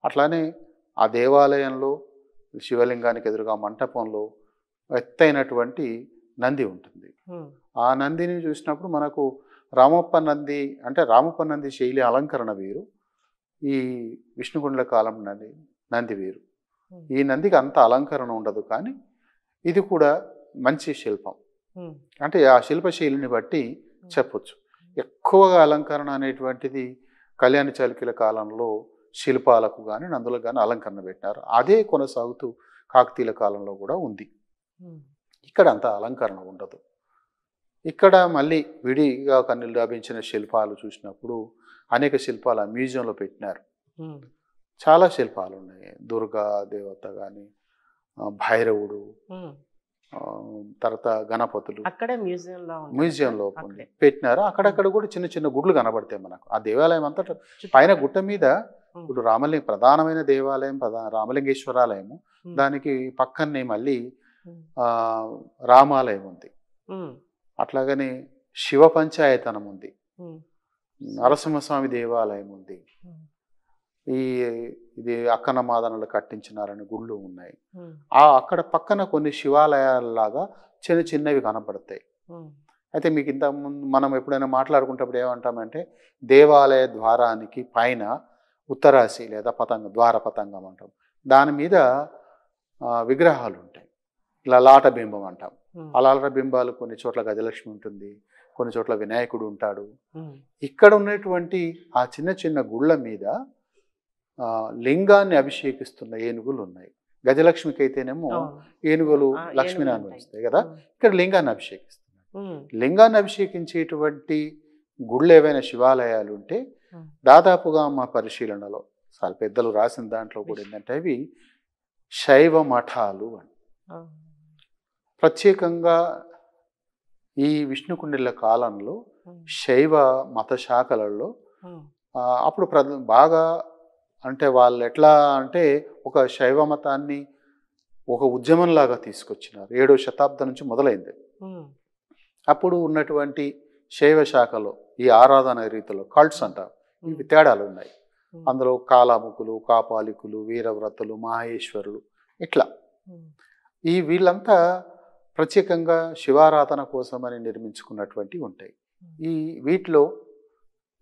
అట్లానే ఆ దేవాలయంలో శివలింగానికి ఎదురుగా మంటపంలో ఎత్తైనటువంటి నంది ఉంటుంది. ఆ నందిని చూసినప్పుడు మనకు రామప్ప నంది అంటే రామప్ప నంది శైలి అలంకరణ వేరు, ఈ విష్ణుకుండల కాలం నంది వేరు. ఈ నందికి అంత అలంకరణ ఉండదు, కానీ ఇది కూడా మంచి శిల్పం. అంటే ఆ శిల్పశైలిని బట్టి చెప్పొచ్చు. ఎక్కువగా అలంకరణ అనేటువంటిది కళ్యాణ చాళుక్యుల కాలంలో శిల్పాలకు కానీ నందులకు కానీ అలంకరణ పెట్టినారు. అదే కొనసాగుతూ కాకతీయుల కాలంలో కూడా ఉంది. ఇక్కడ అంత అలంకరణ ఉండదు. ఇక్కడ మళ్ళీ విడిగా కన్నులు లభించిన శిల్పాలు చూసినప్పుడు అనేక శిల్పాలు ఆ మ్యూజియంలో పెట్టినారు. చాలా శిల్పాలు ఉన్నాయి. దుర్గా దేవత కానీ, భైరవుడు, తర్వాత గణపతులు అక్కడే మ్యూజియంలో పెట్టినారు. అక్కడక్కడ కూడా చిన్న చిన్న గుడ్లు కనబడతాయి మనకు. ఆ దేవాలయం అంతా పైన గుట్ట మీద ఇప్పుడు రామలింగ ప్రధానమైన దేవాలయం రామలింగేశ్వరాలయము, దానికి పక్కనే మళ్ళీ రామాలయం ఉంది. అట్లాగనే శివ పంచాయతనం ఉంది, నరసింహస్వామి దేవాలయం ఉంది, ఇది అక్కన మాదనలు కట్టించినారని గుళ్ళు ఉన్నాయి. అక్కడ పక్కన కొన్ని శివాలయాలలాగా చిన్న చిన్నవి కనపడతాయి. అయితే మీకు ఇంతకుముందు మనం ఎప్పుడైనా మాట్లాడుకుంటప్పుడు ఏమంటామంటే దేవాలయ ద్వారానికి పైన ఉత్తరాసి లేదా ద్వార పతంగం అంటాం, దాని మీద విగ్రహాలు ఉంటాయి. ఇలా లాట బింబం అంటాం. ఆ లాట బింబాలు కొన్ని చోట్ల గజలక్ష్మి ఉంటుంది, కొన్ని చోట్ల వినాయకుడు ఉంటాడు. ఇక్కడ ఉన్నటువంటి ఆ చిన్న చిన్న గుళ్ళ మీద లింగాన్ని అభిషేకిస్తున్న ఏనుగులు ఉన్నాయి. గజలక్ష్మికి అయితేనేమో ఏనుగులు లక్ష్మీనారాయణ వస్తాయి కదా, ఇక్కడ లింగాన్ని అభిషేకిస్తున్నారు. లింగాన్ని అభిషేకించేటువంటి గుళ్ళు ఏవైనా శివాలయాలు ఉంటే దాదాపుగా మా పరిశీలనలో చాలా పెద్దలు రాసిన దాంట్లో కూడా ఏంటంటే అవి శైవ మఠాలు అని. ప్రత్యేకంగా ఈ విష్ణుకుండిల కాలంలో శైవ మత శాఖలలో అప్పుడు బాగా అంటే వాళ్ళు ఎట్లా అంటే ఒక శైవ మతాన్ని ఒక ఉద్యమంలాగా తీసుకొచ్చినారు. 7వ శతాబ్దం నుంచి మొదలైంది. అప్పుడు ఉన్నటువంటి శైవ శాఖలో ఈ ఆరాధన రీతిలో కల్ట్స్ అంటారు, ఇవి తేడాలు ఉన్నాయి. అందులో కాలాముకులు, కాపాలికులు, వీరవ్రతులు, మహేశ్వరులు, ఇట్లా వీళ్ళంతా ప్రత్యేకంగా శివారాధన కోసమని నిర్మించుకున్నటువంటివి ఉంటాయి. వీటిలో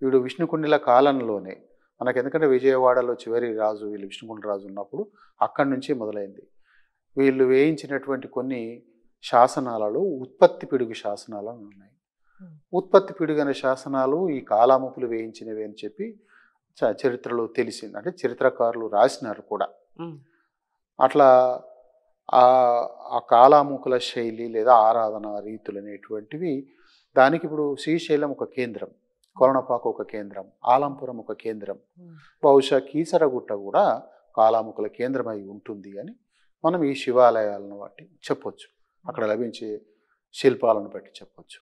వీడు విష్ణుకుండిల కాలంలోనే మనకు, ఎందుకంటే విజయవాడలో చివరి రాజు వీళ్ళు విష్ణుకుండ రాజు ఉన్నప్పుడు అక్కడి నుంచి మొదలైంది. వీళ్ళు వేయించినటువంటి కొన్ని శాసనాలలో ఉత్పత్తి పిడుగు శాసనాలు ఉన్నాయి. ఉత్పత్తి పిడుగు అనే శాసనాలు ఈ కాలాముకులు వేయించినవి అని చెప్పి చరిత్రలో తెలిసింది, అంటే చరిత్రకారులు రాసినారు కూడా. అట్లా ఆ కాలాముకుల శైలి లేదా ఆరాధన రీతులు అనేటువంటివి దానికి ఇప్పుడు శ్రీశైలం ఒక కేంద్రం, కొలనపాక ఒక కేంద్రం, ఆలంపురం ఒక కేంద్రం, బహుశా కీసరగుట్ట కూడా కాలాముకుల కేంద్రమై ఉంటుంది అని మనం ఈ శివాలయాలను బట్టి చెప్పొచ్చు, అక్కడ లభించే శిల్పాలను బట్టి చెప్పొచ్చు.